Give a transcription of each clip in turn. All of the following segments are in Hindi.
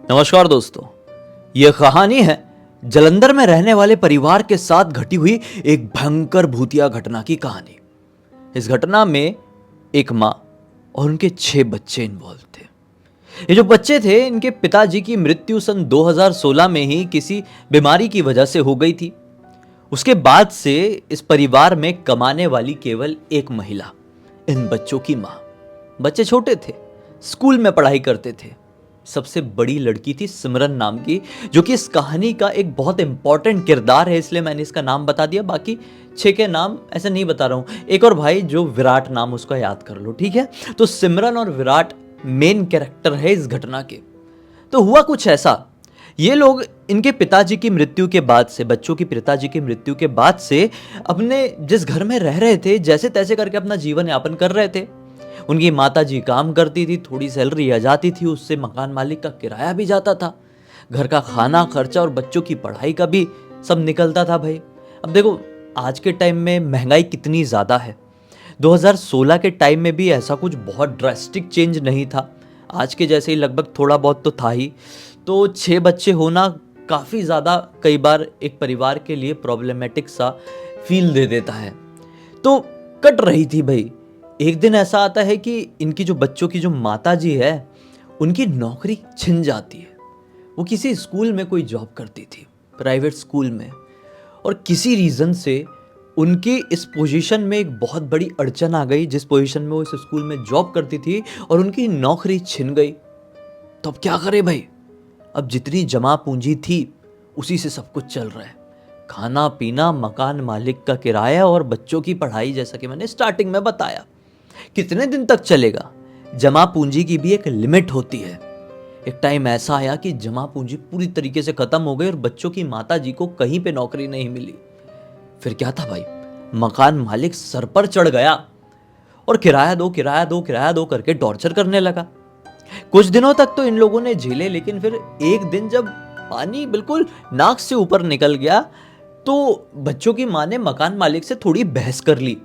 नमस्कार दोस्तों, यह कहानी है जालंधर में रहने वाले परिवार के साथ घटी हुई एक भयंकर भूतिया घटना की कहानी। इस घटना में एक माँ और उनके 6 बच्चे इन्वॉल्व थे। ये जो बच्चे थे, इनके पिताजी की मृत्यु सन 2016 में ही किसी बीमारी की वजह से हो गई थी। उसके बाद से इस परिवार में कमाने वाली केवल एक महिला, इन बच्चों की माँ। बच्चे छोटे थे, स्कूल में पढ़ाई करते थे। सबसे बड़ी लड़की थी सिमरन नाम की, जो कि इस कहानी का एक बहुत इंपॉर्टेंट किरदार है, इसलिए मैंने इसका नाम बता दिया। बाकी 6 के नाम ऐसे नहीं बता रहा हूं। एक और भाई जो विराट नाम, उसका याद कर लो, ठीक है। तो सिमरन और विराट मेन कैरेक्टर है इस घटना के। तो हुआ कुछ ऐसा, ये लोग इनके पिताजी की मृत्यु के बाद से, बच्चों की पिताजी की मृत्यु के बाद से अपने जिस घर में रह रहे थे, जैसे तैसे करके अपना जीवन यापन कर रहे थे। उनकी माताजी काम करती थी, थोड़ी सैलरी आ जाती थी, उससे मकान मालिक का किराया भी जाता था, घर का खाना खर्चा और बच्चों की पढ़ाई का भी सब निकलता था भाई। अब देखो, आज के टाइम में महंगाई कितनी ज़्यादा है। 2016 के टाइम में भी ऐसा कुछ बहुत ड्रास्टिक चेंज नहीं था, आज के जैसे ही लगभग थोड़ा बहुत तो था ही। तो 6 बच्चे होना काफ़ी ज़्यादा कई बार एक परिवार के लिए प्रॉब्लमेटिक सा फील दे देता है। तो कट रही थी भाई। एक दिन ऐसा आता है कि इनकी जो बच्चों की जो माता जी है, उनकी नौकरी छिन जाती है। वो किसी स्कूल में कोई जॉब करती थी, प्राइवेट स्कूल में, और किसी रीज़न से उनकी इस पोजीशन में एक बहुत बड़ी अड़चन आ गई। जिस पोजीशन में वो इस स्कूल में जॉब करती थी और उनकी नौकरी छिन गई, तो अब क्या करे भाई। अब जितनी जमा पूंजी थी उसी से सब कुछ चल रहा है, खाना पीना, मकान मालिक का किराया और बच्चों की पढ़ाई, जैसा कि मैंने स्टार्टिंग में बताया। कितने दिन तक चलेगा। जमा पूंजी की भी एक लिमिट होती है। एक टाइम ऐसा आया कि जमा पूंजी पूरी तरीके से खत्म हो गई और बच्चों की माताजी को कहीं पे नौकरी नहीं मिली। फिर क्या था भाई, मकान मालिक सर पर चढ़ गया और किराया दो, किराया दो, किराया दो करके टॉर्चर करने लगा। कुछ दिनों तक तो इन लोगों ने झेले, लेकिन फिर एक दिन जब पानी बिल्कुल नाक से ऊपर निकल गया, तो बच्चों की माँ ने मकान मालिक से थोड़ी बहस कर ली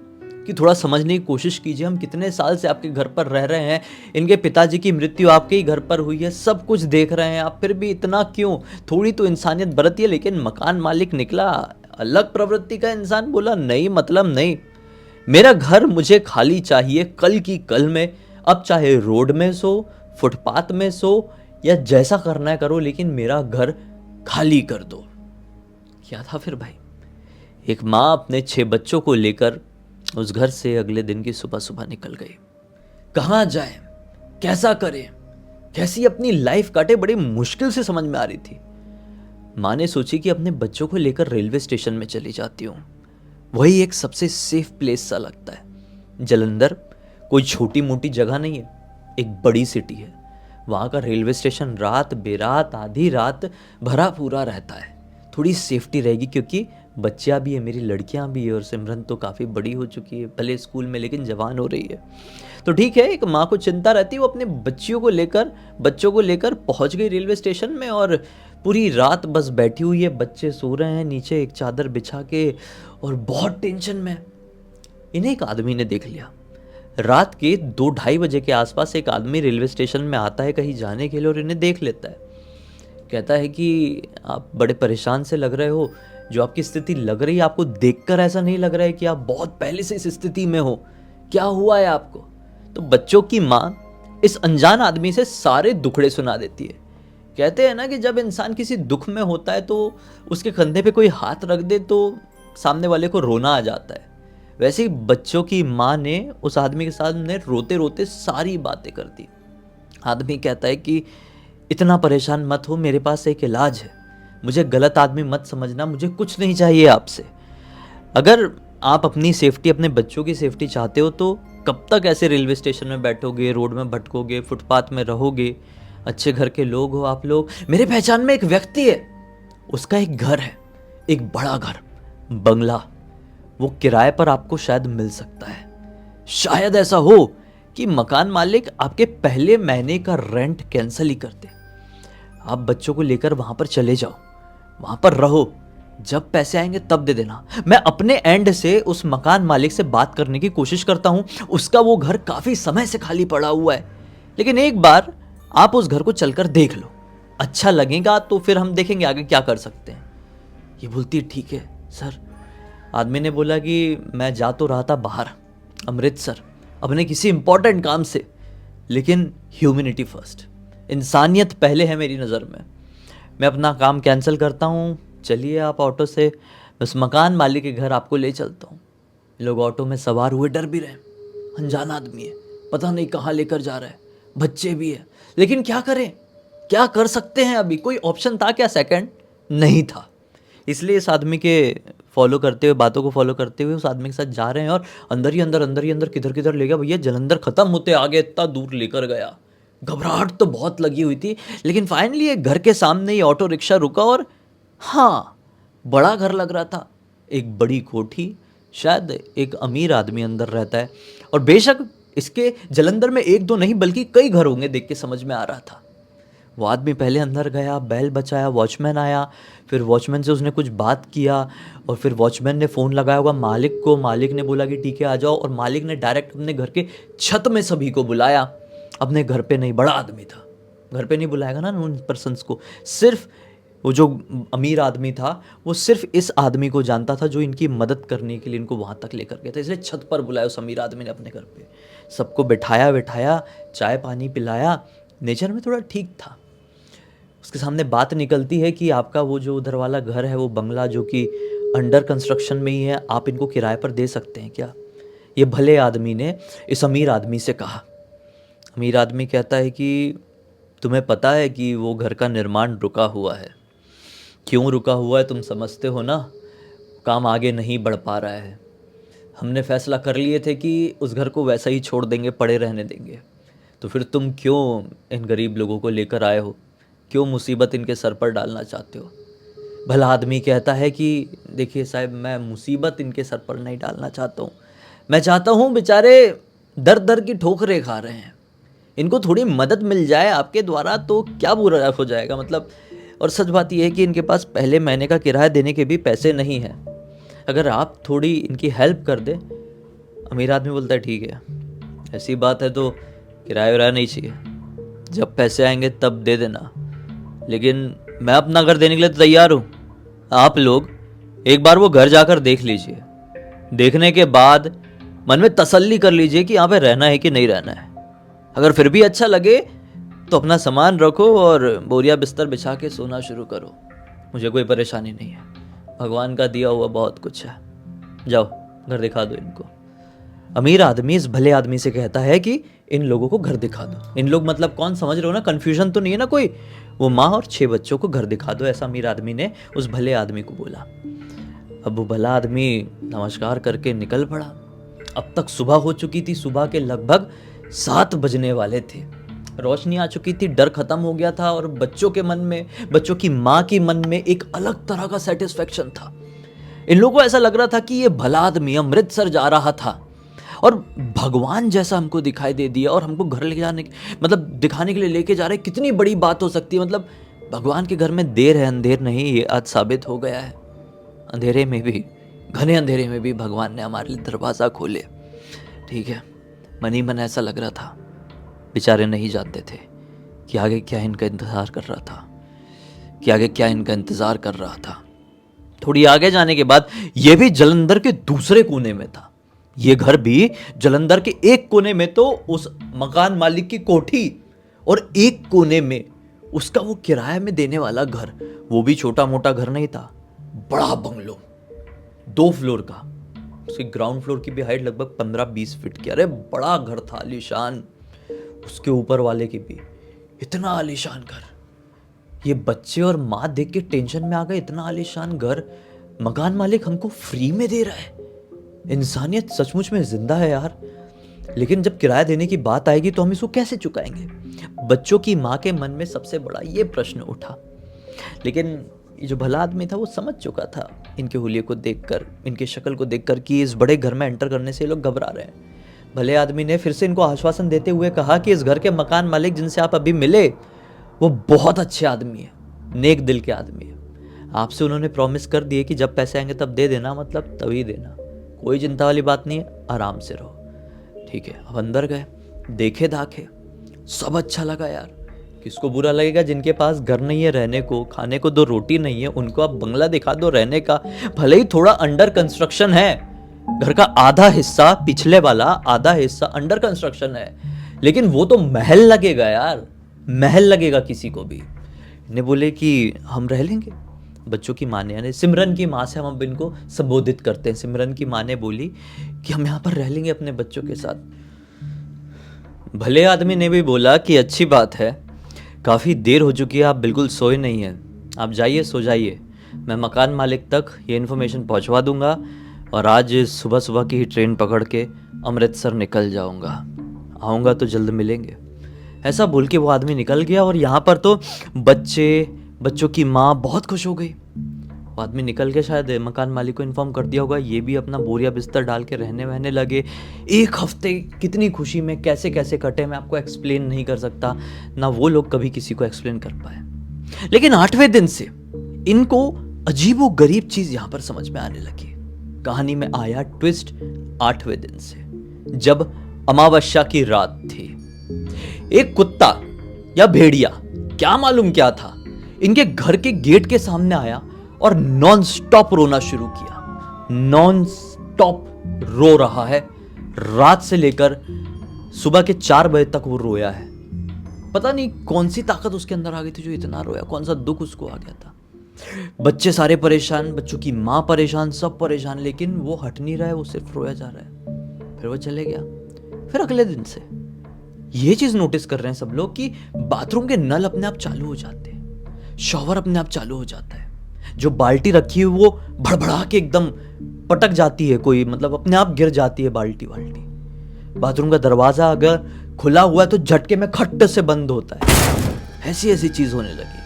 कि थोड़ा समझने की कोशिश कीजिए, हम कितने साल से आपके घर पर रह रहे हैं, इनके पिताजी की मृत्यु आपके ही घर पर हुई है, सब कुछ देख रहे हैं आप, फिर भी इतना क्यों, थोड़ी तो इंसानियत बरतिए। लेकिन मकान मालिक निकला अलग प्रवृत्ति का इंसान, बोला नहीं, मतलब नहीं, मेरा घर मुझे खाली चाहिए कल की कल में। अब चाहे रोड में सो, फुटपाथ में सो, या जैसा करना है करो, लेकिन मेरा घर खाली कर दो। क्या था फिर भाई, एक माँ अपने 6 बच्चों को लेकर उस घर से अगले दिन की सुबह सुबह निकल गई। कहाँ जाए, कैसा करे, कैसी अपनी लाइफ काटे, बड़ी मुश्किल से समझ में आ रही थी। माँ ने सोची कि अपने बच्चों को लेकर रेलवे स्टेशन में चली जाती हूँ, वही एक सबसे सेफ प्लेस सा लगता है। जालंधर कोई छोटी मोटी जगह नहीं है, एक बड़ी सिटी है। वहाँ का रेलवे स्टेशन रात बेरात, आधी रात भरा पूरा रहता है। थोड़ी सेफ्टी रहेगी, क्योंकि बच्चियाँ भी है, मेरी लड़कियाँ भी है, और सिमरन तो काफ़ी बड़ी हो चुकी है, भले स्कूल में लेकिन जवान हो रही है। तो ठीक है, एक माँ को चिंता रहती है, वो अपने बच्चों को लेकर पहुँच गई रेलवे स्टेशन में, और पूरी रात बस बैठी हुई है। बच्चे सो रहे हैं नीचे एक चादर बिछा के, और बहुत टेंशन में। इन्हें एक आदमी ने देख लिया। रात के 2-2:30 बजे के आसपास एक आदमी रेलवे स्टेशन में आता है कहीं जाने के लिए, और इन्हें देख लेता है। कहता है कि आप बड़े परेशान से लग रहे हो, जो आपकी स्थिति लग रही है, आपको देखकर ऐसा नहीं लग रहा है कि आप बहुत पहले से इस स्थिति में हो, क्या हुआ है आपको। तो बच्चों की माँ इस अनजान आदमी से सारे दुखड़े सुना देती है। कहते हैं ना कि जब इंसान किसी दुख में होता है तो उसके कंधे पे कोई हाथ रख दे तो सामने वाले को रोना आ जाता है। वैसे ही बच्चों की माँ ने उस आदमी के सामने रोते रोते सारी बातें कर दी। आदमी कहता है कि इतना परेशान मत हो, मेरे पास एक इलाज है, मुझे गलत आदमी मत समझना, मुझे कुछ नहीं चाहिए आपसे। अगर आप अपनी सेफ्टी, अपने बच्चों की सेफ्टी चाहते हो तो कब तक ऐसे रेलवे स्टेशन में बैठोगे, रोड में भटकोगे, फुटपाथ में रहोगे। अच्छे घर के लोग हो आप लोग। मेरे पहचान में एक व्यक्ति है, उसका एक घर है, एक बड़ा घर, बंगला, वो किराए पर आपको शायद मिल सकता है। शायद ऐसा हो कि मकान मालिक आपके पहले महीने का रेंट कैंसिल ही कर दे। आप बच्चों को लेकर वहां पर चले जाओ, वहां पर रहो, जब पैसे आएंगे तब दे देना। मैं अपने एंड से उस मकान मालिक से बात करने की कोशिश करता हूं। उसका वो घर काफी समय से खाली पड़ा हुआ है, लेकिन एक बार आप उस घर को चलकर देख लो, अच्छा लगेगा तो फिर हम देखेंगे आगे क्या कर सकते हैं। ये बोलती है ठीक है सर। आदमी ने बोला कि मैं जा तो रहा था बाहर अमृतसर अपने किसी इंपॉर्टेंट काम से, लेकिन ह्यूमैनिटी फर्स्ट, इंसानियत पहले है मेरी नज़र में। मैं अपना काम कैंसिल करता हूँ, चलिए आप ऑटो से, बस मकान मालिक के घर आपको ले चलता हूँ। लोग ऑटो में सवार हुए, डर भी रहे, अनजान आदमी है, पता नहीं कहाँ लेकर जा रहा है, बच्चे भी है, लेकिन क्या करें, क्या कर सकते हैं। अभी कोई ऑप्शन था क्या? सेकंड नहीं था। इसलिए इस आदमी के फॉलो करते हुए, बातों को फॉलो करते हुए उस आदमी के साथ जा रहे हैं, और अंदर ही अंदर किधर किधर ले गया भैया, जलंधर खत्म होते आगे इतना दूर लेकर गया। घबराहट तो बहुत लगी हुई थी, लेकिन फाइनली एक घर के सामने ही ऑटो रिक्शा रुका, और हाँ, बड़ा घर लग रहा था, एक बड़ी कोठी, शायद एक अमीर आदमी अंदर रहता है, और बेशक इसके जलंधर में एक दो नहीं बल्कि कई घर होंगे, देख के समझ में आ रहा था। वो आदमी पहले अंदर गया, बेल बचाया, वॉचमैन आया, फिर वॉचमैन से उसने कुछ बात किया, और फिर वॉचमैन ने फ़ोन लगाया होगा मालिक को, मालिक ने बोला कि ठीक है आ जाओ, और मालिक ने डायरेक्ट अपने घर के छत में सभी को बुलाया। अपने घर पे नहीं, बड़ा आदमी था, घर पे नहीं बुलाएगा ना उन पर्सन्स को, सिर्फ वो जो अमीर आदमी था वो सिर्फ इस आदमी को जानता था जो इनकी मदद करने के लिए इनको वहाँ तक लेकर गया था, इसलिए छत पर बुलाया उस अमीर आदमी ने अपने घर पे, सबको बैठाया, चाय पानी पिलाया। नेचर में थोड़ा ठीक था। उसके सामने बात निकलती है कि आपका वो जो उधर वाला घर है, वो बंगला जो कि अंडर कंस्ट्रक्शन में ही है, आप इनको किराए पर दे सकते हैं क्या? ये भले आदमी ने इस अमीर आदमी से कहा। अमीर आदमी कहता है कि तुम्हें पता है कि वो घर का निर्माण रुका हुआ है। क्यों रुका हुआ है तुम समझते हो ना? काम आगे नहीं बढ़ पा रहा है। हमने फैसला कर लिए थे कि उस घर को वैसा ही छोड़ देंगे, पड़े रहने देंगे। तो फिर तुम क्यों इन गरीब लोगों को लेकर आए हो? क्यों मुसीबत इनके सर पर डालना चाहते हो? भला आदमी कहता है कि देखिए साहब, मैं मुसीबत इनके सर पर नहीं डालना चाहता हूँ, मैं चाहता हूँ बेचारे दर दर की ठोकरें खा रहे हैं, इनको थोड़ी मदद मिल जाए आपके द्वारा तो क्या बुरा हो जाएगा, मतलब। और सच बात यह है कि इनके पास पहले महीने का किराया देने के भी पैसे नहीं हैं, अगर आप थोड़ी इनकी हेल्प कर दे। अमीर आदमी बोलता है ठीक है, ऐसी बात है तो किराया विराया नहीं चाहिए, जब पैसे आएंगे तब दे देना, लेकिन मैं अपना घर देने के लिए तो तैयार हूँ। आप लोग एक बार वो घर जाकर देख लीजिए, देखने के बाद मन में तसल्ली कर लीजिए कि यहाँ पे रहना है कि नहीं रहना है। अगर फिर भी अच्छा लगे तो अपना सामान रखो और बोरिया बिस्तर बिछा के सोना शुरू करो, मुझे कोई परेशानी नहीं है, भगवान का दिया हुआ बहुत कुछ है, जाओ घर दिखा दो इनको। अमीर आदमी इस भले आदमी से कहता है कि इन लोगों को घर दिखा दो। इन लोग मतलब कौन, समझ रहे हो ना? कन्फ्यूजन तो नहीं है ना कोई? वो माँ और 6 बच्चों को घर दिखा दो, ऐसा अमीर आदमी ने उस भले आदमी को बोला। अब वो भला आदमी नमस्कार करके निकल पड़ा। अब तक सुबह हो चुकी थी, सुबह के लगभग 7 बजने वाले थे, रोशनी आ चुकी थी, डर खत्म हो गया था, और बच्चों के मन में, बच्चों की माँ की मन में एक अलग तरह का सेटिस्फेक्शन था। इन लोगों को ऐसा लग रहा था कि ये भला आदमी अमृतसर जा रहा था और भगवान जैसा हमको दिखाई दे दिया, और हमको घर ले जाने, मतलब दिखाने के लिए लेके जा रहे। कितनी बड़ी बात हो सकती है, मतलब भगवान के घर में देर है अंधेर नहीं, ये आज साबित हो गया है। अंधेरे में भी, घने अंधेरे में भी भगवान ने हमारे लिए दरवाज़ा खोले। ठीक है, मन ही मन ऐसा लग रहा था, बेचारे नहीं जानते थे कि आगे क्या इनका इंतज़ार कर रहा था, कि आगे क्या इनका इंतज़ार कर रहा था। थोड़ी आगे जाने के बाद ये भी जलंधर के दूसरे कोने में था। ये घर भी जलंधर के एक कोने में तो उस मकान मालिक की कोठी, और एक कोने में उसका वो किराए में देने वाला घर। वो भी छोटा मोटा घर नहीं था, बड़ा बंगलो, 2 फ्लोर का, उसकी ग्राउंड फ्लोर की भी हाइट लगभग 15-20 फीट की। अरे बड़ा घर था, आलीशान। उसके ऊपर वाले की भी इतना आलीशान घर। ये बच्चे और माँ देख के टेंशन में आ गए, इतना आलीशान घर मकान मालिक हमको फ्री में दे रहा है। इंसानियत सचमुच में जिंदा है यार। लेकिन जब किराया देने की बात आएगी तो हम इसको कैसे चुकाएंगे? बच्चों की माँ के मन में सबसे बड़ा ये प्रश्न उठा। लेकिन ये जो भला आदमी था वो समझ चुका था इनके हुलिये को देखकर, इनके शक्ल को देखकर, कि इस बड़े घर में एंटर करने से ये लोग घबरा रहे हैं। भले आदमी ने फिर से इनको आश्वासन देते हुए कहा कि इस घर के मकान मालिक जिनसे आप अभी मिले वो बहुत अच्छे आदमी है, नेक दिल के आदमी है। आपसे उन्होंने प्रॉमिस कर दिए कि जब पैसे आएंगे तब दे देना, मतलब तभी देना, कोई चिंता वाली बात नहीं है, आराम से रहो। ठीक है, अब अंदर गए, देखे दाखे, सब अच्छा लगा यार, किसको बुरा लगेगा जिनके पास घर नहीं है रहने को, खाने को 2 रोटी नहीं है, उनको आप बंगला दिखा दो रहने का, भले ही थोड़ा अंडर कंस्ट्रक्शन है, घर का आधा हिस्सा, पिछले वाला आधा हिस्सा अंडर कंस्ट्रक्शन है, लेकिन वो तो महल लगेगा यार, महल लगेगा किसी को भी। ने बोले कि हम रह लेंगे। बच्चों की माँ ने, यानी सिमरन की माँ से हम अब इनको संबोधित करते हैं, सिमरन की माँ ने बोली कि हम यहाँ पर रह लेंगे अपने बच्चों के साथ। भले आदमी ने भी बोला कि अच्छी बात है, काफ़ी देर हो चुकी है, आप बिल्कुल सोए नहीं हैं, आप जाइए सो जाइए, मैं मकान मालिक तक ये इन्फॉर्मेशन पहुंचवा दूंगा और आज सुबह सुबह की ही ट्रेन पकड़ के अमृतसर निकल जाऊंगा, आऊँगा तो जल्द मिलेंगे। ऐसा बोल के वो आदमी निकल गया और यहाँ पर तो बच्चों की माँ बहुत खुश हो गई। वो आदमी निकल के शायद मकान मालिक को इन्फॉर्म कर दिया होगा, ये भी अपना बोरिया बिस्तर डाल के रहने वहने लगे। 1 हफ्ते कितनी खुशी में कैसे कैसे कटे मैं आपको एक्सप्लेन नहीं कर सकता, ना वो लोग कभी किसी को एक्सप्लेन कर पाए। लेकिन 8वें दिन से इनको अजीबो गरीब चीज यहां पर समझ में आने लगी। कहानी में आया ट्विस्ट 8वें दिन से, जब अमावस्या की रात थी। एक कुत्ता या भेड़िया, क्या मालूम क्या था, इनके घर के गेट के सामने आया और नॉन स्टॉप रोना शुरू किया। नॉन स्टॉप रो रहा है, रात से लेकर सुबह के 4 बजे तक वो रोया है। पता नहीं कौन सी ताकत उसके अंदर आ गई थी जो इतना रोया, कौन सा दुख उसको आ गया था। बच्चे सारे परेशान, बच्चों की माँ परेशान, सब परेशान, लेकिन वो हट नहीं रहा है, वो सिर्फ रोया जा रहा है। फिर वो चले गया। फिर अगले दिन से ये चीज नोटिस कर रहे हैं सब लोग कि बाथरूम के नल अपने आप चालू हो जाते हैं, शॉवर अपने आप चालू हो जाता है, जो बाल्टी रखी है वो भड़बड़ा के एकदम पटक जाती है, कोई मतलब अपने आप गिर जाती है बाल्टी। बाथरूम का दरवाजा अगर खुला हुआ है तो झटके में खट से बंद होता है। ऐसी ऐसी चीज होने लगी।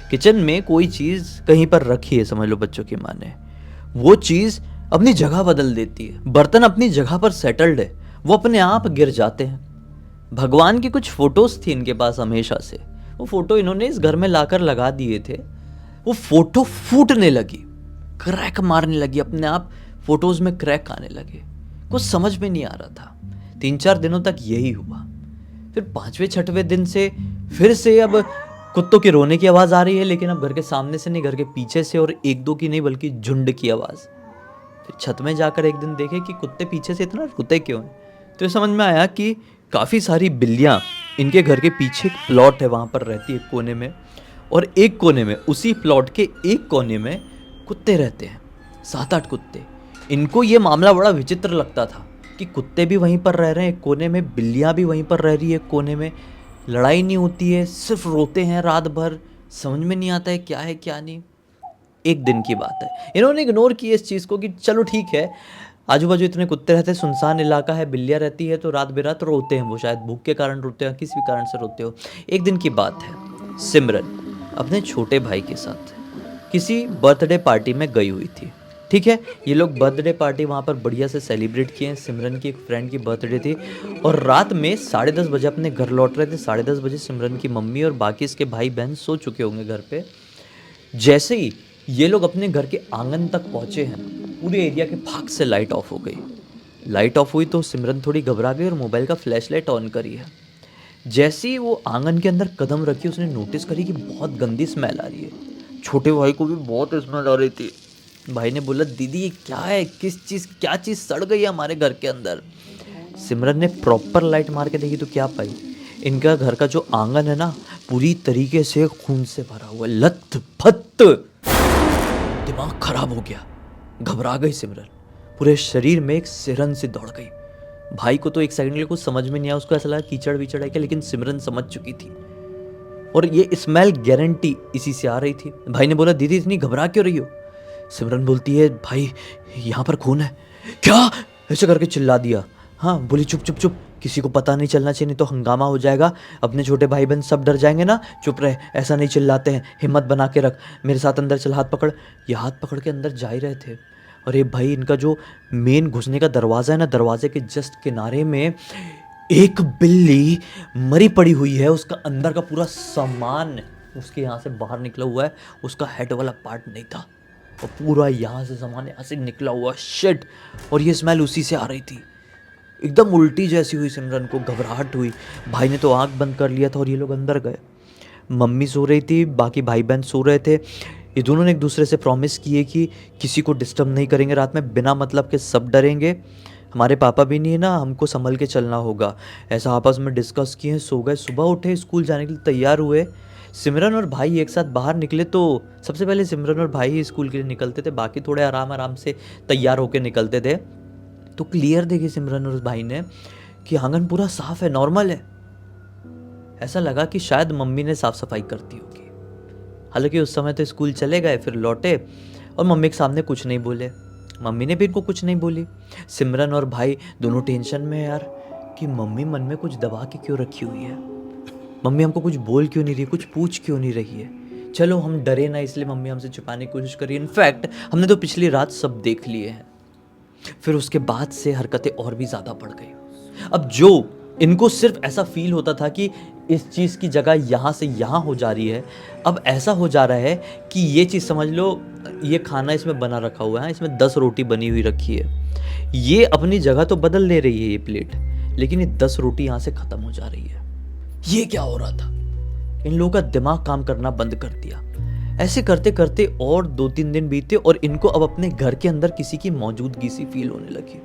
किचन में कोई चीज कहीं पर रखी है, समझ लो बच्चों की माँ ने, वो चीज अपनी जगह बदल देती है। बर्तन अपनी जगह पर सेटल्ड है, वो अपने आप गिर जाते हैं। भगवान की कुछ फोटोज थी इनके पास हमेशा से, वो फोटो इन्होंने इस घर में लाकर लगा दिए थे। वो फोटो फूटने लगी, क्रैक मारने लगी, अपने आप फोटोज में क्रैक आने लगे। कुछ समझ में नहीं आ रहा था। 3-4 दिनों तक यही हुआ। फिर 5वें-6वें दिन से फिर से अब कुत्तों के रोने की आवाज आ रही है, लेकिन अब घर के सामने से नहीं, घर के पीछे से, और 1-2 की नहीं बल्कि झुंड की आवाज। फिर छत में जाकर एक दिन देखे कि कुत्ते पीछे से इतना रोते क्यों हैं। तो ये समझ में आया कि काफी सारी बिल्लियां इनके घर के पीछे एक प्लॉट है, वहां पर रहती है कोने में, और एक कोने में, उसी प्लॉट के एक कोने में कुत्ते रहते हैं, 7-8 कुत्ते। इनको ये मामला बड़ा विचित्र लगता था कि कुत्ते भी वहीं पर रह रहे हैं एक कोने में, बिल्लियां भी वहीं पर रह रही है कोने में, लड़ाई नहीं होती है, सिर्फ रोते हैं रात भर, समझ में नहीं आता है क्या नहीं। एक दिन की बात है, इन्होंने इग्नोर की इस चीज़ को कि चलो ठीक है, आजू बाजू इतने कुत्ते रहते हैं, सुनसान इलाका है, बिल्लियाँ रहती है, तो रात बेरात रोते हैं, वो शायद भूख के कारण रोते हैं, किसी भी कारण से रोते हो। एक दिन की बात है, सिमरन अपने छोटे भाई के साथ किसी बर्थडे पार्टी में गई हुई थी। ठीक है, ये लोग बर्थडे पार्टी वहाँ पर बढ़िया से सेलिब्रेट किए। सिमरन की एक फ्रेंड की बर्थडे थी और रात में 10:30 बजे अपने घर लौट रहे थे। 10:30 बजे सिमरन की मम्मी और बाकी इसके भाई बहन सो चुके होंगे घर पे। जैसे ही ये लोग अपने घर के आंगन तक पहुँचे हैं, पूरे एरिया के फाक से लाइट ऑफ हो गई। लाइट ऑफ हुई तो सिमरन थोड़ी घबरा गई और मोबाइल का फ्लैश लाइट ऑन करी है। जैसे ही वो आंगन के अंदर कदम रखी, उसने नोटिस करी कि बहुत गंदी स्मेल आ रही है। छोटे भाई को भी बहुत स्मेल आ रही थी। भाई ने बोला, दीदी ये क्या है, क्या चीज़ सड़ गई है हमारे घर के अंदर। सिमरन ने प्रॉपर लाइट मार के देखी तो क्या पाई, इनका घर का जो आंगन है ना, पूरी तरीके से खून से भरा हुआ, लथपथ। दिमाग खराब हो गया, घबरा गई सिमरन, पूरे शरीर में एक सिरन सी दौड़ गई। भाई को तो एक सेकंड के लिए कुछ समझ में नहीं आया, उसको ऐसा लगा कीचड़ विचड़ है क्या, लेकिन सिमरन समझ चुकी थी और ये स्मेल गारंटी इसी से आ रही थी। भाई ने बोला, दीदी इतनी घबरा क्यों रही हो। सिमरन बोलती है, भाई यहाँ पर खून है। क्या, ऐसे करके चिल्ला दिया। हाँ, बोली चुप चुप चुप, किसी को पता नहीं चलना चाहिए, नहीं तो हंगामा हो जाएगा, अपने छोटे भाई बहन सब डर जाएंगे ना, चुप रहे, ऐसा नहीं चिल्लाते हैं, हिम्मत बना के रख, मेरे साथ अंदर चल, हाथ पकड़। ये हाथ पकड़ के अंदर जा ही रहे थे और ये भाई, इनका जो मेन घुसने का दरवाज़ा है ना, दरवाजे के जस्ट किनारे में एक बिल्ली मरी पड़ी हुई है। उसका अंदर का पूरा सामान उसके यहाँ से बाहर निकला हुआ है, उसका हेड वाला पार्ट नहीं था और पूरा यहाँ से सामान यहाँ से निकला हुआ, शिट। और ये स्मेल उसी से आ रही थी। एकदम उल्टी जैसी हुई सिमरन को, घबराहट हुई। भाई ने तो आंख बंद कर लिया था और ये लोग अंदर गए। मम्मी सो रही थी, बाकी भाई बहन सो रहे थे। ये दोनों ने एक दूसरे से प्रॉमिस किए कि किसी को डिस्टर्ब नहीं करेंगे रात में, बिना मतलब के सब डरेंगे। हमारे पापा भी नहीं है ना, हमको संभल के चलना होगा, ऐसा आपस में डिस्कस किए। सो गए, सुबह उठे, स्कूल जाने के लिए तैयार हुए। सिमरन और भाई एक साथ बाहर निकले तो सबसे पहले सिमरन और भाई ही स्कूल के लिए निकलते थे, बाकी थोड़े आराम आराम से तैयार होकर निकलते थे। तो क्लियर देखी सिमरन और उस भाई ने कि आंगन पूरा साफ है, नॉर्मल है। ऐसा लगा कि शायद मम्मी ने साफ सफाई करती होगी। हालांकि उस समय तो स्कूल चले गए, फिर लौटे और मम्मी के सामने कुछ नहीं बोले, मम्मी ने भी इनको कुछ नहीं बोली। सिमरन और भाई दोनों टेंशन में यार कि मम्मी मन में कुछ दबा के क्यों रखी हुई है, मम्मी हमको कुछ बोल क्यों नहीं रही, कुछ पूछ क्यों नहीं रही है। चलो हम डरे ना, इसलिए मम्मी हमसे छुपाने की कोशिश करी। इनफैक्ट हमने तो पिछली रात सब देख लिए हैं। फिर उसके बाद से हरकतें और भी ज़्यादा बढ़ गई। अब जो इनको सिर्फ ऐसा फील होता था कि इस चीज़ की जगह यहाँ से यहाँ हो जा रही है, अब ऐसा हो जा रहा है कि ये चीज़ समझ लो, ये खाना इसमें बना रखा हुआ है, इसमें 10 रोटी बनी हुई रखी है, ये अपनी जगह तो बदल ले रही है ये प्लेट, लेकिन ये 10 रोटी यहाँ से ख़त्म हो जा रही है। ये क्या हो रहा था? इन लोगों का दिमाग काम करना बंद कर दिया। ऐसे करते करते और 2-3 दिन बीते और इनको अब अपने घर के अंदर किसी की मौजूदगी सी फील होने लगी।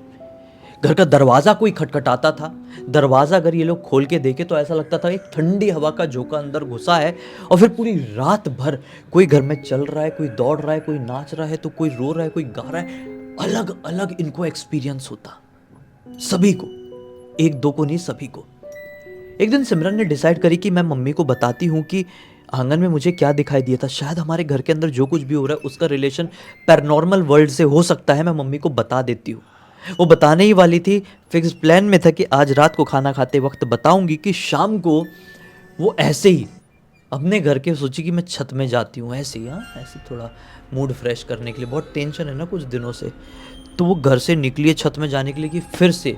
घर का दरवाजा कोई खटखटाता था, दरवाजा अगर ये लोग खोल के देखे तो ऐसा लगता था एक ठंडी हवा का झोंका अंदर घुसा है। और फिर पूरी रात भर कोई घर में चल रहा है, कोई दौड़ रहा है, कोई नाच रहा है, तो कोई रो रहा है, कोई गा रहा है। अलग अलग इनको एक्सपीरियंस होता, सभी को, एक दो को नहीं, सभी को। एक दिन सिमरन ने डिसाइड करी कि मैं मम्मी को बताती हूँ कि आंगन में मुझे क्या दिखाई दिया था, शायद हमारे घर के अंदर जो कुछ भी हो रहा है उसका रिलेशन पैरानॉर्मल वर्ल्ड से हो सकता है, मैं मम्मी को बता देती हूँ। वो बताने ही वाली थी, फिक्स प्लान में था कि आज रात को खाना खाते वक्त बताऊंगी कि शाम को वो ऐसे ही अपने घर के सोची कि मैं छत में जाती हूँ ऐसे ही, हाँ ऐसे थोड़ा मूड फ्रेश करने के लिए, बहुत टेंशन है ना कुछ दिनों से। तो वो घर से निकली है छत में जाने के लिए कि फिर से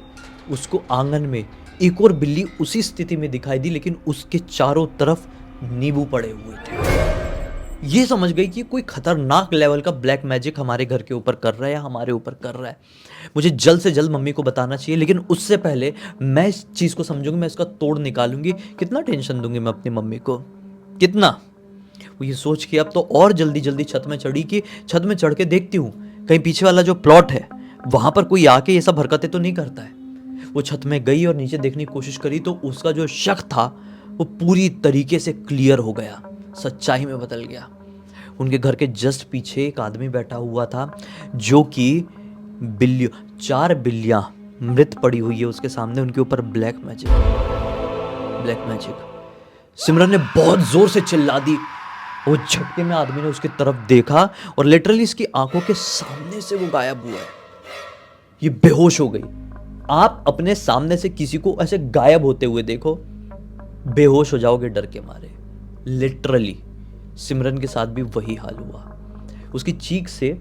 उसको आंगन में एक और बिल्ली उसी स्थिति में दिखाई दी, लेकिन उसके चारों तरफ नींबू पड़े हुए थे। ये समझ गई कि कोई खतरनाक लेवल का ब्लैक मैजिक हमारे घर के ऊपर कर रहा है या हमारे ऊपर कर रहा है, मुझे जल्द से जल्द मम्मी को बताना चाहिए। लेकिन उससे पहले मैं इस चीज़ को समझूंगी, मैं इसका तोड़ निकालूंगी। कितना टेंशन दूंगी मैं अपनी मम्मी को, कितना। वो ये सोच के अब तो और जल्दी जल्दी छत में चढ़ी कि छत में चढ़ के देखती हूँ कहीं पीछे वाला जो प्लॉट है वहां पर कोई आके ये सब हरकतें तो नहीं करता है। वो छत में गई और नीचे देखने की कोशिश करी तो उसका जो शक था वो पूरी तरीके से क्लियर हो गया, सच्चाई में बदल गया। उनके घर के जस्ट पीछे एक आदमी बैठा हुआ था जो कि 4 बिल्लियां मृत पड़ी हुई है उसके सामने, उनके ऊपर ब्लैक मैजिक। सिमरन ने बहुत जोर से चिल्ला दी। वो झटके में आदमी ने उसकी तरफ देखा और लिटरली इसकी आंखों के सामने से वो गायब हुआ है। ये बेहोश हो गई। आप अपने सामने से किसी को ऐसे गायब होते हुए देखो, बेहोश हो जाओगे डर के मारे। लिटरली सिमरन के साथ भी वही हाल हुआ। उसकी चीख से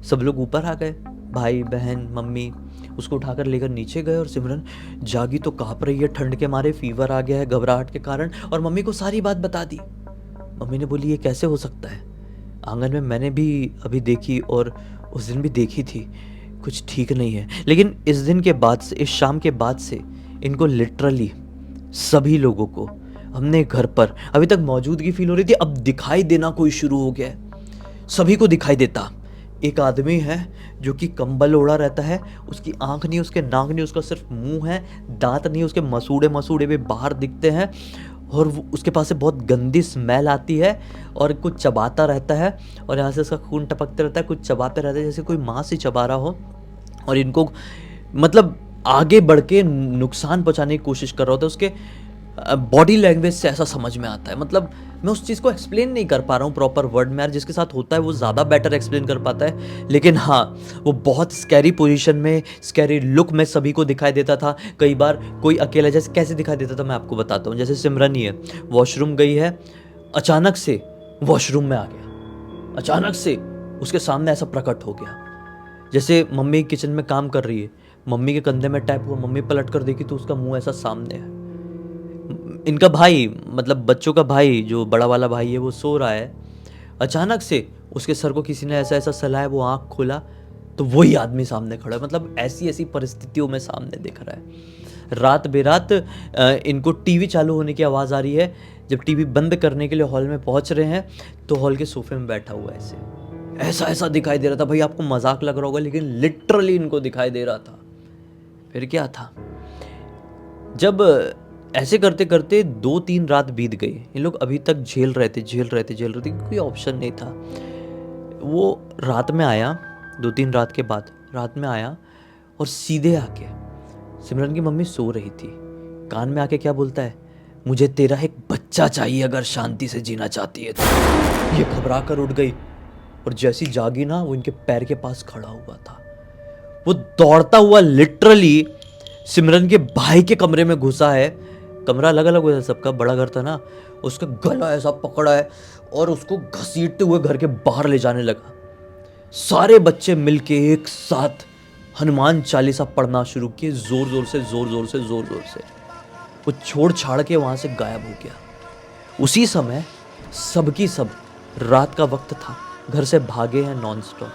सब लोग ऊपर आ गए, भाई बहन मम्मी उसको उठाकर लेकर नीचे गए। और सिमरन जागी तो कांप रही है ठंड के मारे, फीवर आ गया है घबराहट के कारण, और मम्मी को सारी बात बता दी। मम्मी ने बोली ये कैसे हो सकता है, आंगन में मैंने भी अभी देखी और उस दिन भी देखी थी, कुछ ठीक नहीं है। लेकिन इस दिन के बाद से, इस शाम के बाद से इनको लिटरली सभी लोगों को हमने घर पर अभी तक मौजूदगी फील हो रही थी, अब दिखाई देना कोई शुरू हो गया है। सभी को दिखाई देता। एक आदमी है जो कि कंबल ओढ़ा रहता है, उसकी आंख नहीं, उसके नाक नहीं, उसका सिर्फ मुंह है, दांत नहीं, उसके मसूड़े भी बाहर दिखते हैं और उसके पास से बहुत गंदी स्मेल आती है और कुछ चबाता रहता है और यहाँ से उसका खून टपकते रहता है, कुछ चबाते रहता है जैसे कोई मांस ही चबा रहा हो। और इनको मतलब आगे बढ़ के नुकसान पहुंचाने की कोशिश कर रहा होता है। उसके बॉडी लैंग्वेज से ऐसा समझ में आता है। मतलब मैं उस चीज़ को एक्सप्लेन नहीं कर पा रहा हूँ प्रॉपर वर्ड में यार, जिसके साथ होता है वो ज़्यादा बेटर एक्सप्लेन कर पाता है। लेकिन हाँ, वो बहुत स्कैरी पोजीशन में, स्कैरी लुक में सभी को दिखाई देता था। कई बार कोई अकेला, जैसे कैसे दिखाई देता था मैं आपको बताता हूँ। जैसे सिमरन ही है, वॉशरूम गई है, अचानक से वॉशरूम में आ गया, अचानक से उसके सामने ऐसा प्रकट हो गया जैसे मम्मी किचन में काम कर रही है, मम्मी के कंधे में टैप हुआ, मम्मी पलट कर देखी तो उसका मुंह ऐसा सामने है। इनका भाई, मतलब बच्चों का भाई, जो बड़ा वाला भाई है, वो सो रहा है। अचानक से उसके सर को किसी ने ऐसा ऐसा सहलाया, वो आंख खोला तो वही आदमी सामने खड़ा है। मतलब ऐसी ऐसी परिस्थितियों में सामने दिख रहा है। रात बेरात इनको टीवी चालू होने की आवाज़ आ रही है। जब टीवी बंद करने के लिए हॉल में पहुंच रहे हैं तो हॉल के सोफे में बैठा हुआ है ऐसा ऐसा दिखाई दे रहा था। भाई आपको मजाक लग रहा होगा लेकिन लिटरली इनको दिखाई दे रहा था। फिर क्या था, जब ऐसे करते करते 2-3 रात बीत गई, इन लोग अभी तक झेल रहे थे, कोई ऑप्शन नहीं था। वो रात में आया, 2-3 रात के बाद रात में आया और सीधे आके सिमरन की मम्मी सो रही थी, कान में आके क्या बोलता है, मुझे तेरा एक बच्चा चाहिए अगर शांति से जीना चाहती है तो। ये घबरा कर उठ गई और जैसी जागी ना, वो इनके पैर के पास खड़ा हुआ था। वो दौड़ता हुआ लिटरली सिमरन के भाई के कमरे में घुसा है। कमरा अलग अलग हुआ था सबका, बड़ा घर था ना। उसका गला ऐसा पकड़ा है और उसको घसीटते हुए घर के बाहर ले जाने लगा। सारे बच्चे मिलके एक साथ हनुमान चालीसा पढ़ना शुरू किए, जोर जोर से। वो छोड़ छाड़ के वहां से गायब हो गया। उसी समय सबकी सब, रात का वक्त था, घर से भागे हैं नॉन स्टॉप,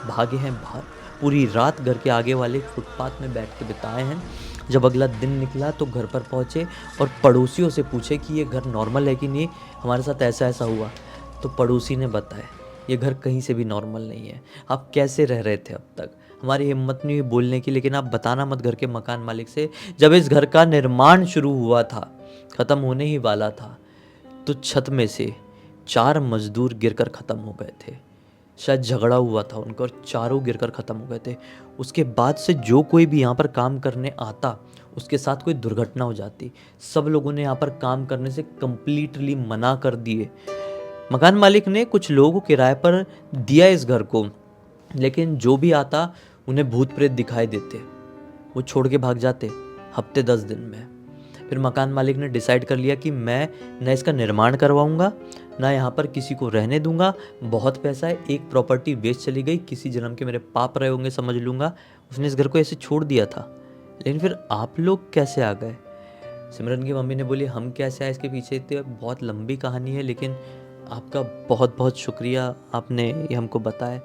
भागे हैं बाहर। पूरी रात घर के आगे वाले फुटपाथ में बैठ के बिताए हैं। जब अगला दिन निकला तो घर पर पहुँचे और पड़ोसियों से पूछे कि ये घर नॉर्मल है कि नहीं, हमारे साथ ऐसा ऐसा हुआ। तो पड़ोसी ने बताया ये घर कहीं से भी नॉर्मल नहीं है, आप कैसे रह रहे थे अब तक, हमारी हिम्मत नहीं हुई बोलने की, लेकिन आप बताना मत घर के मकान मालिक से। जब इस घर का निर्माण शुरू हुआ था, ख़त्म होने ही वाला था, तो छत में से 4 मजदूर गिरकर ख़त्म हो गए थे। शायद झगड़ा हुआ था उनका और चारों गिरकर ख़त्म हो गए थे। उसके बाद से जो कोई भी यहाँ पर काम करने आता, उसके साथ कोई दुर्घटना हो जाती। सब लोगों ने यहाँ पर काम करने से कंप्लीटली मना कर दिए। मकान मालिक ने कुछ लोगों को किराए पर दिया इस घर को, लेकिन जो भी आता उन्हें भूत प्रेत दिखाई देते, वो छोड़ के भाग जाते हफ्ते 10 दिन में। फिर मकान मालिक ने डिसाइड कर लिया कि मैं न इसका निर्माण करवाऊंगा, ना यहाँ पर किसी को रहने दूंगा। बहुत पैसा है, एक प्रॉपर्टी बेच चली गई, किसी जन्म के मेरे पाप रहे होंगे समझ लूँगा। उसने इस घर को ऐसे छोड़ दिया था। लेकिन फिर आप लोग कैसे आ गए? सिमरन की मम्मी ने बोली हम कैसे आए इसके पीछे तो बहुत लंबी कहानी है, लेकिन आपका बहुत बहुत शुक्रिया, आपने ये हमको बताया।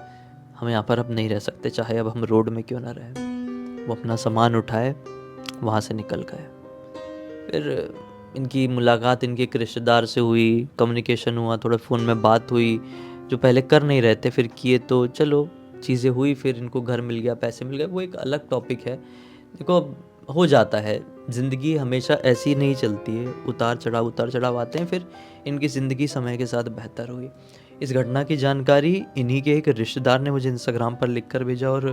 हम यहाँ पर अब नहीं रह सकते, चाहे अब हम रोड में क्यों ना रहें। वो अपना सामान उठाए, वहाँ से निकल गए। फिर इनकी मुलाकात इनके एक रिश्तेदार से हुई, कम्युनिकेशन हुआ, थोड़ा फ़ोन में बात हुई, जो पहले कर नहीं रहे थे फिर किए, तो चलो चीज़ें हुई। फिर इनको घर मिल गया, पैसे मिल गए, वो एक अलग टॉपिक है। देखो हो जाता है, ज़िंदगी हमेशा ऐसी नहीं चलती है, उतार चढ़ाव आते हैं। फिर इनकी ज़िंदगी समय के साथ बेहतर हुई। इस घटना की जानकारी इन्हीं के एक रिश्तेदार ने मुझे इंस्टाग्राम पर लिख कर भेजा और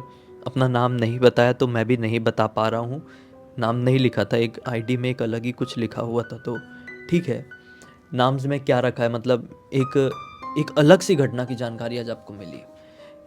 अपना नाम नहीं बताया, तो मैं भी नहीं बता पा रहा हूँ। नाम नहीं लिखा था, एक आईडी में एक अलग ही कुछ लिखा हुआ था, तो ठीक है, नाम से मैं क्या रखा है, मतलब एक अलग सी घटना की जानकारी आज आपको मिली।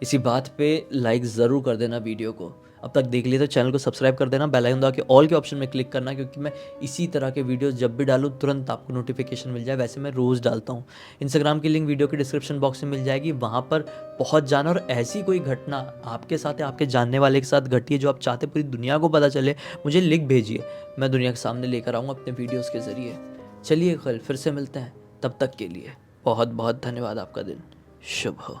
इसी बात पे लाइक ज़रूर कर देना वीडियो को। अब तक देख लिया तो चैनल को सब्सक्राइब कर देना, बेल आइकन दबा के ऑल के ऑप्शन में क्लिक करना, क्योंकि मैं इसी तरह के वीडियोस जब भी डालूँ तुरंत आपको नोटिफिकेशन मिल जाए। वैसे मैं रोज़ डालता हूँ। इंस्टाग्राम की लिंक वीडियो के डिस्क्रिप्शन बॉक्स में मिल जाएगी, वहाँ पर पहुँच जाना। और ऐसी कोई घटना आपके साथ या आपके जानने वाले के साथ घटी है जो आप चाहते पूरी दुनिया को पता चले, मुझे लिख भेजिए, मैं दुनिया के सामने लेकर आऊँगा अपने वीडियोज़ के ज़रिए। चलिए कल फिर से मिलते हैं, तब तक के लिए बहुत बहुत धन्यवाद। आपका दिन शुभ हो।